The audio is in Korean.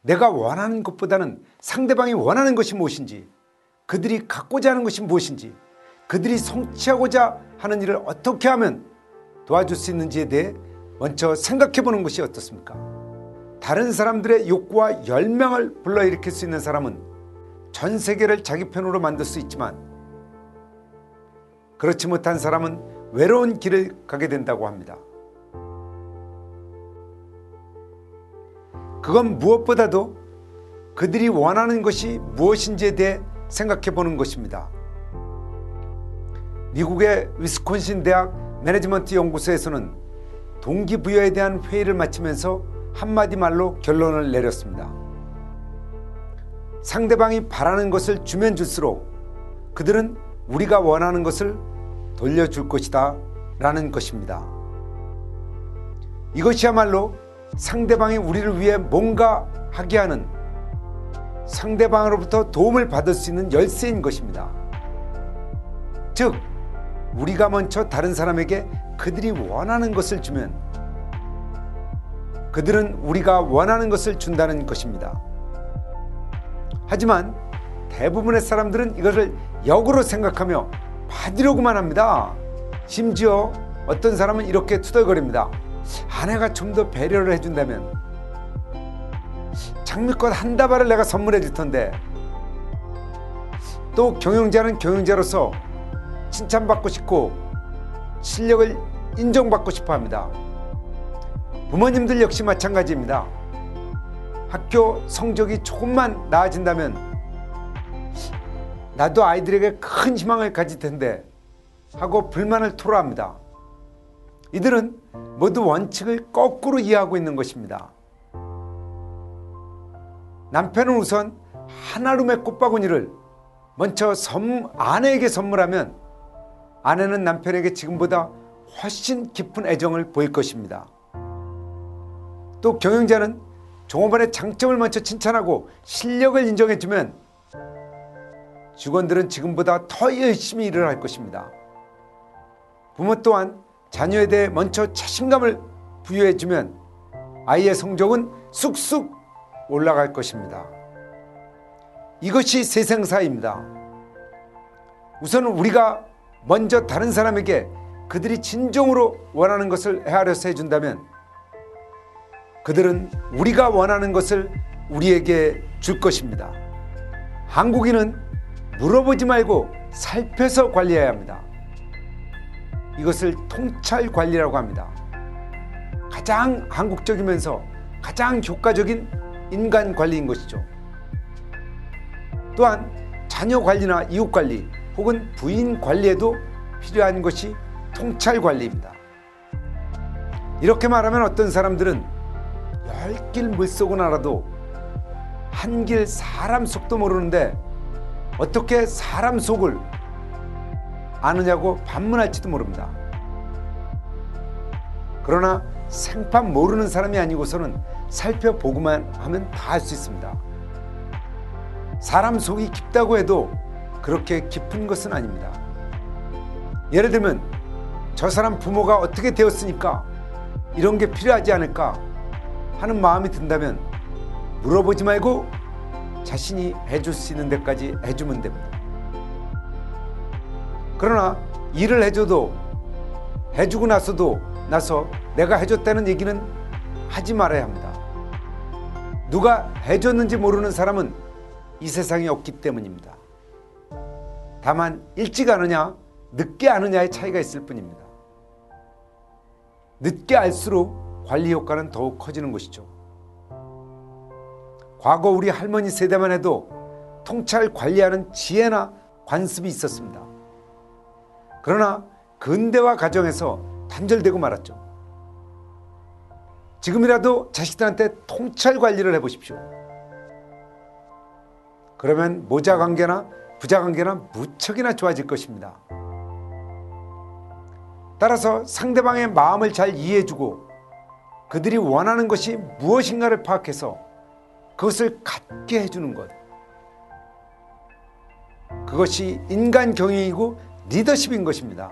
내가 원하는 것보다는 상대방이 원하는 것이 무엇인지, 그들이 갖고자 하는 것이 무엇인지, 그들이 성취하고자 하는 일을 어떻게 하면 도와줄 수 있는지에 대해 먼저 생각해 보는 것이 어떻습니까? 다른 사람들의 욕구와 열망을 불러일으킬 수 있는 사람은 전 세계를 자기 편으로 만들 수 있지만, 그렇지 못한 사람은 외로운 길을 가게 된다고 합니다. 그건 무엇보다도 그들이 원하는 것이 무엇인지에 대해 생각해 보는 것입니다. 미국의 위스콘신 대학 매니지먼트 연구소에서는 동기부여에 대한 회의를 마치면서 한마디 말로 결론을 내렸습니다. 상대방이 바라는 것을 주면 줄수록 그들은 우리가 원하는 것을 돌려줄 것이다 라는 것입니다. 이것이야말로 상대방이 우리를 위해 뭔가 하게 하는, 상대방으로부터 도움을 받을 수 있는 열쇠인 것입니다. 즉, 우리가 먼저 다른 사람에게 그들이 원하는 것을 주면 그들은 우리가 원하는 것을 준다는 것입니다. 하지만 대부분의 사람들은 이것을 역으로 생각하며 받으려고만 합니다. 심지어 어떤 사람은 이렇게 투덜거립니다. 아내가 좀 더 배려를 해준다면, 장미꽃 한 다발을 내가 선물해 줄 텐데. 또 경영자는 경영자로서 칭찬받고 싶고 실력을 인정받고 싶어 합니다. 부모님들 역시 마찬가지입니다. 학교 성적이 조금만 나아진다면 나도 아이들에게 큰 희망을 가질 텐데 하고 불만을 토로합니다. 이들은 모두 원칙을 거꾸로 이해하고 있는 것입니다. 남편은 우선 한아름의 꽃바구니를 먼저 아내에게 선물하면 아내는 남편에게 지금보다 훨씬 깊은 애정을 보일 것입니다. 또 경영자는 종업원의 장점을 먼저 칭찬하고 실력을 인정해주면 직원들은 지금보다 더 열심히 일을 할 것입니다. 부모 또한 자녀에 대해 먼저 자신감을 부여해주면 아이의 성적은 쑥쑥 올라갈 것입니다. 이것이 세상사입니다. 우선 우리가 먼저 다른 사람에게 그들이 진정으로 원하는 것을 헤아려서 해준다면 그들은 우리가 원하는 것을 우리에게 줄 것입니다. 한국인은 물어보지 말고 살펴서 관리해야 합니다. 이것을 통찰 관리라고 합니다. 가장 한국적이면서 가장 효과적인 인간 관리인 것이죠. 또한 자녀 관리나 이웃 관리 혹은 부인 관리에도 필요한 것이 통찰 관리입니다. 이렇게 말하면 어떤 사람들은 10길 물속은 알아도 한 길 사람 속도 모르는데 어떻게 사람 속을 아느냐고 반문할지도 모릅니다. 그러나 생판 모르는 사람이 아니고서는 살펴보고만 하면 다 알 수 있습니다. 사람 속이 깊다고 해도 그렇게 깊은 것은 아닙니다. 예를 들면 저 사람 부모가 어떻게 되었으니까 이런 게 필요하지 않을까 하는 마음이 든다면 물어보지 말고 자신이 해줄 수 있는 데까지 해주면 됩니다. 그러나 일을 해주고 나서 내가 해줬다는 얘기는 하지 말아야 합니다. 누가 해줬는지 모르는 사람은 이 세상에 없기 때문입니다. 다만 일찍 아느냐 늦게 아느냐의 차이가 있을 뿐입니다. 늦게 알수록 관리 효과는 더욱 커지는 것이죠. 과거 우리 할머니 세대만 해도 통찰 관리하는 지혜나 관습이 있었습니다. 그러나 근대화 과정에서 단절되고 말았죠. 지금이라도 자식들한테 통찰 관리를 해보십시오. 그러면 모자 관계나 부자 관계나 무척이나 좋아질 것입니다. 따라서 상대방의 마음을 잘 이해해주고 그들이 원하는 것이 무엇인가를 파악해서 그것을 갖게 해주는 것, 그것이 인간 경영이고 리더십인 것입니다.